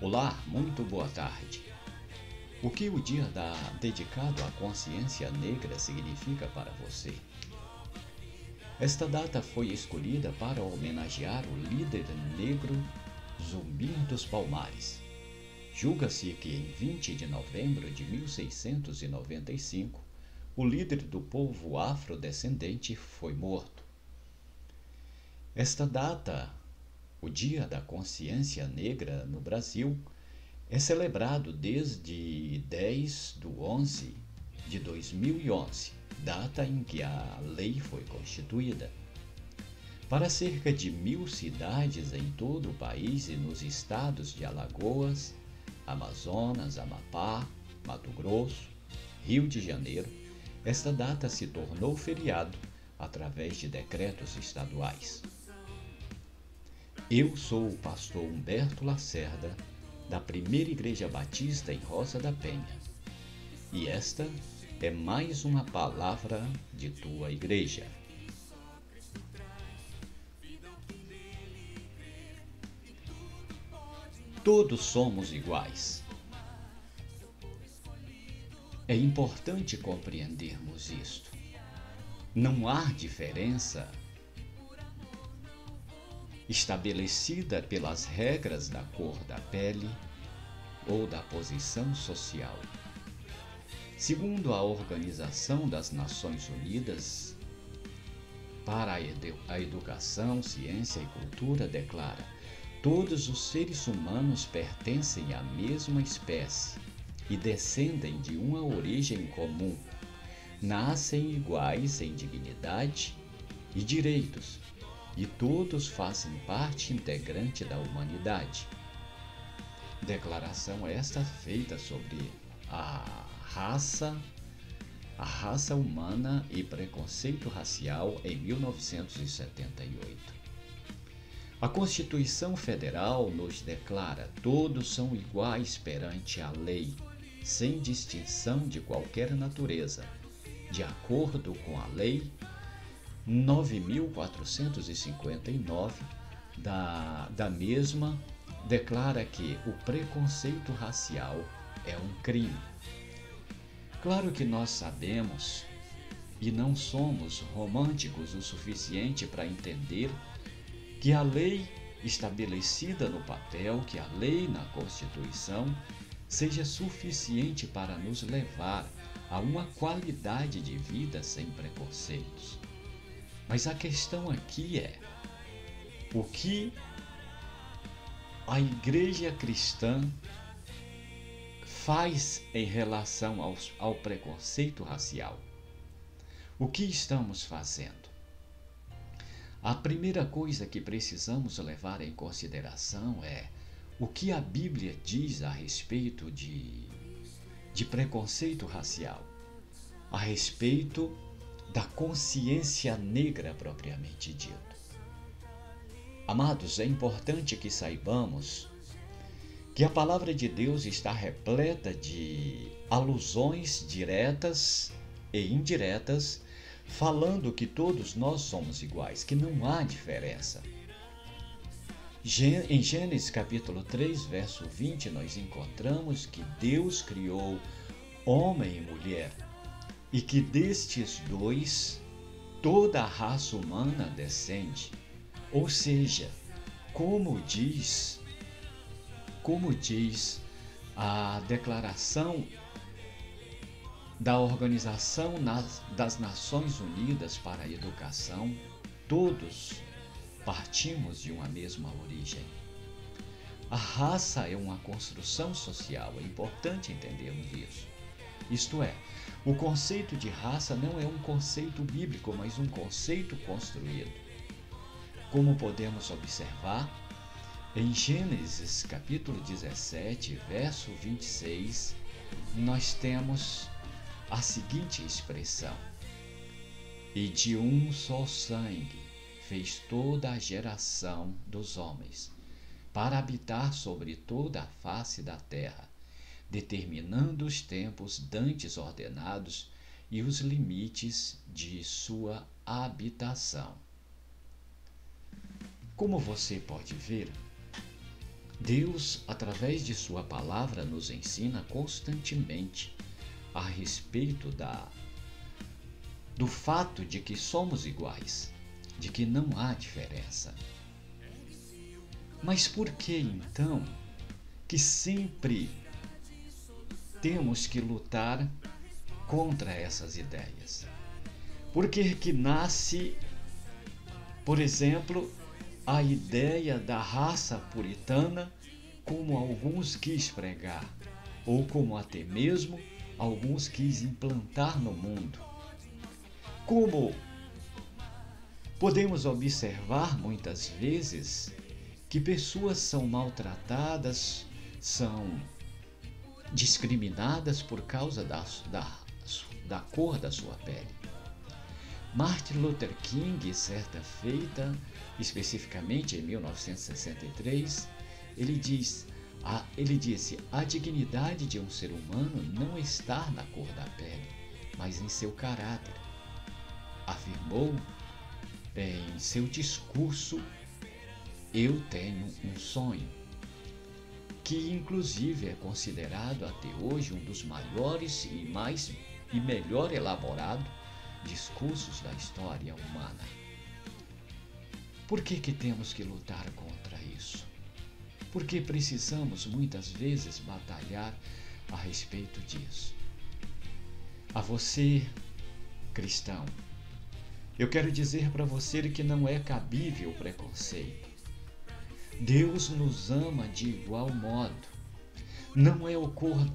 Olá, muito boa tarde. O que o dia dedicado à consciência negra significa para você? Esta data foi escolhida para homenagear o líder negro Zumbi dos Palmares. Julga-se que em 20 de novembro de 1695, o líder do povo afrodescendente foi morto. Esta data, o Dia da Consciência Negra no Brasil, é celebrado desde 10 de 11 de 2011, data em que a lei foi constituída. Para cerca de 1.000 cidades em todo o país e nos estados de Alagoas, Amazonas, Amapá, Mato Grosso, Rio de Janeiro, esta data se tornou feriado através de decretos estaduais. Eu sou o pastor Humberto Lacerda, da Primeira Igreja Batista em Rosa da Penha, e esta é mais uma palavra de tua igreja. Todos somos iguais. É importante compreendermos isto. Não há diferença estabelecida pelas regras da cor da pele ou da posição social. Segundo a Organização das Nações Unidas para a Educação, Ciência e Cultura, declara: todos os seres humanos pertencem à mesma espécie e descendem de uma origem comum. Nascem iguais em dignidade e direitos, e todos fazem parte integrante da humanidade. Declaração esta feita sobre a raça humana e preconceito racial em 1978. A Constituição Federal nos declara: todos são iguais perante a lei, sem distinção de qualquer natureza, de acordo com a Lei 9.459 da mesma, declara que o preconceito racial é um crime. Claro que nós sabemos e não somos românticos o suficiente para entender que a lei estabelecida no papel, que a lei na Constituição, seja suficiente para nos levar a uma qualidade de vida sem preconceitos. Mas a questão aqui é: o que a igreja cristã faz em relação ao preconceito racial? O que estamos fazendo? A primeira coisa que precisamos levar em consideração é o que a Bíblia diz a respeito de preconceito racial, a respeito da consciência negra propriamente dito. Amados, é importante que saibamos que a palavra de Deus está repleta de alusões diretas e indiretas, falando que todos nós somos iguais, que não há diferença. Em Gênesis capítulo 3, verso 20, nós encontramos que Deus criou homem e mulher, e que destes dois toda a raça humana descende. Ou seja, como diz a declaração da Organização das Nações Unidas para a Educação, todos partimos de uma mesma origem. A raça é uma construção social, é importante entendermos isso. Isto é, o conceito de raça não é um conceito bíblico, mas um conceito construído. Como podemos observar, em Gênesis capítulo 17, verso 26, nós temos a seguinte expressão: e de um só sangue fez toda a geração dos homens, para habitar sobre toda a face da terra, determinando os tempos dantes ordenados e os limites de sua habitação. Como você pode ver, Deus, através de sua palavra, nos ensina constantemente a respeito do fato de que somos iguais, de que não há diferença. Mas por que então que sempre temos que lutar contra essas ideias? Por que nasce, por exemplo, a ideia da raça puritana, como alguns quis pregar, ou como até mesmo alguns quis implantar no mundo? Como podemos observar muitas vezes que pessoas são maltratadas, são discriminadas por causa da cor da sua pele. Martin Luther King, certa feita, especificamente em 1963, ele disse: a dignidade de um ser humano não está na cor da pele, mas em seu caráter. Afirmou em seu discurso Eu Tenho um Sonho, que inclusive é considerado até hoje um dos maiores e melhor elaborado discursos da história humana. Por que temos que lutar contra isso? Porque precisamos muitas vezes batalhar a respeito disso. A você, cristão, eu quero dizer para você que não é cabível o preconceito. Deus nos ama de igual modo. Não é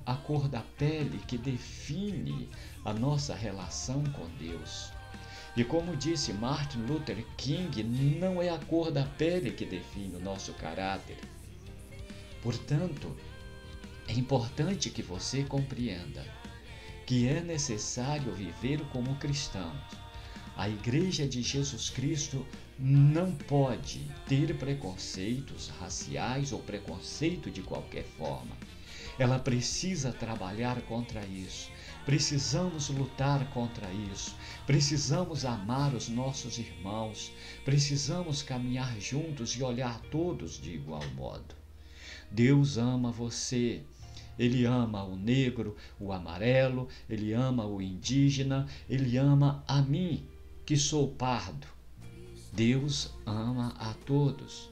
a cor da pele que define a nossa relação com Deus. E como disse Martin Luther King, não é a cor da pele que define o nosso caráter. Portanto, é importante que você compreenda que é necessário viver como cristãos. A Igreja de Jesus Cristo não pode ter preconceitos raciais ou preconceito de qualquer forma. Ela precisa trabalhar contra isso. Precisamos lutar contra isso. Precisamos amar os nossos irmãos. Precisamos caminhar juntos e olhar todos de igual modo. Deus ama você. Ele ama o negro, o amarelo, ele ama o indígena, ele ama a mim, que sou pardo. Deus ama a todos.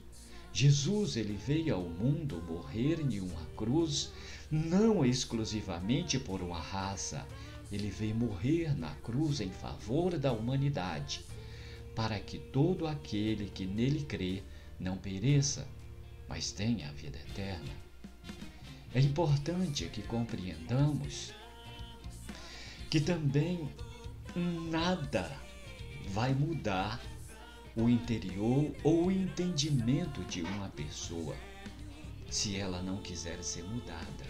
Jesus, ele veio ao mundo morrer em uma cruz, não exclusivamente por uma raça. Ele veio morrer na cruz em favor da humanidade, para que todo aquele que nele crê não pereça, mas tenha a vida eterna. É importante que compreendamos que também nada vai mudar o interior ou o entendimento de uma pessoa se ela não quiser ser mudada.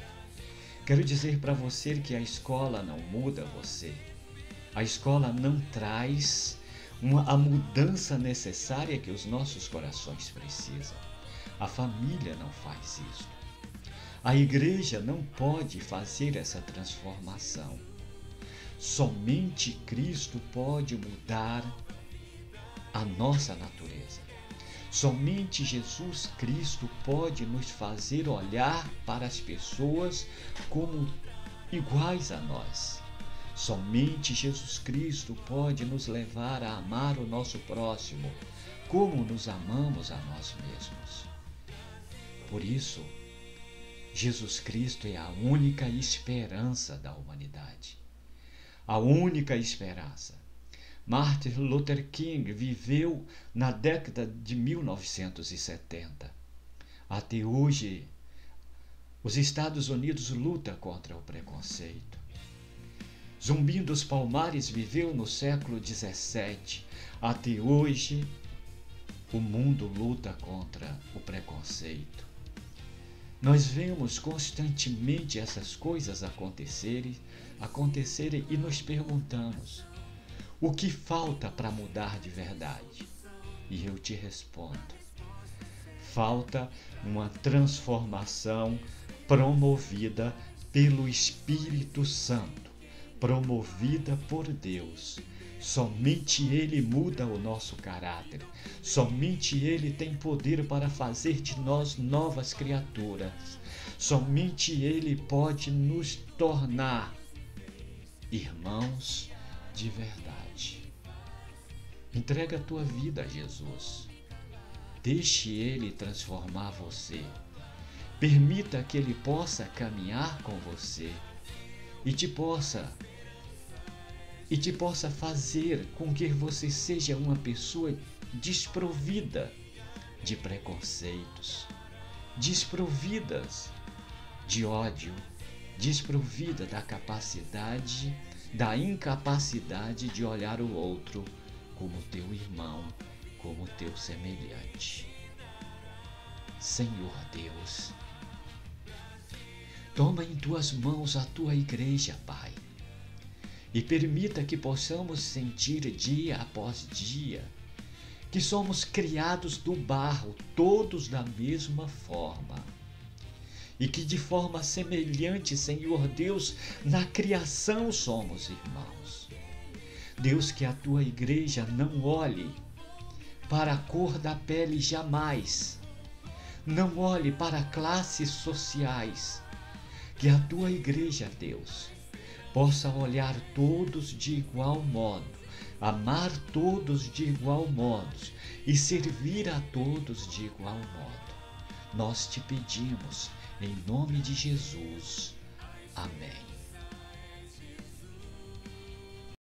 Quero dizer para você que a escola não muda você. A escola não traz a mudança necessária que os nossos corações precisam. A família não faz isso. A igreja não pode fazer essa transformação. Somente Cristo pode mudar a nossa natureza. Somente Jesus Cristo pode nos fazer olhar para as pessoas como iguais a nós. Somente Jesus Cristo pode nos levar a amar o nosso próximo como nos amamos a nós mesmos. Por isso, Jesus Cristo é a única esperança da humanidade. A única esperança. Martin Luther King viveu na década de 1970. Até hoje, os Estados Unidos lutam contra o preconceito. Zumbi dos Palmares viveu no século XVII. Até hoje, o mundo luta contra o preconceito. Nós vemos constantemente essas coisas acontecerem e nos perguntamos: o que falta para mudar de verdade? E eu te respondo: falta uma transformação promovida pelo Espírito Santo, promovida por Deus, Somente Ele muda o nosso caráter. Somente Ele tem poder para fazer de nós novas criaturas. Somente Ele pode nos tornar irmãos de verdade. Entrega a tua vida a Jesus. Deixe Ele transformar você. Permita que Ele possa caminhar com você e te possa fazer com que você seja uma pessoa desprovida de preconceitos, desprovidas de ódio, desprovida da incapacidade de olhar o outro como teu irmão, como teu semelhante. Senhor Deus, toma em tuas mãos a tua igreja, Pai, e permita que possamos sentir dia após dia que somos criados do barro, todos da mesma forma, e que de forma semelhante, Senhor Deus, na criação somos irmãos. Deus, que a tua igreja não olhe para a cor da pele jamais, não olhe para classes sociais, que a tua igreja, Deus, possa olhar todos de igual modo, amar todos de igual modo e servir a todos de igual modo. Nós te pedimos, em nome de Jesus. Amém.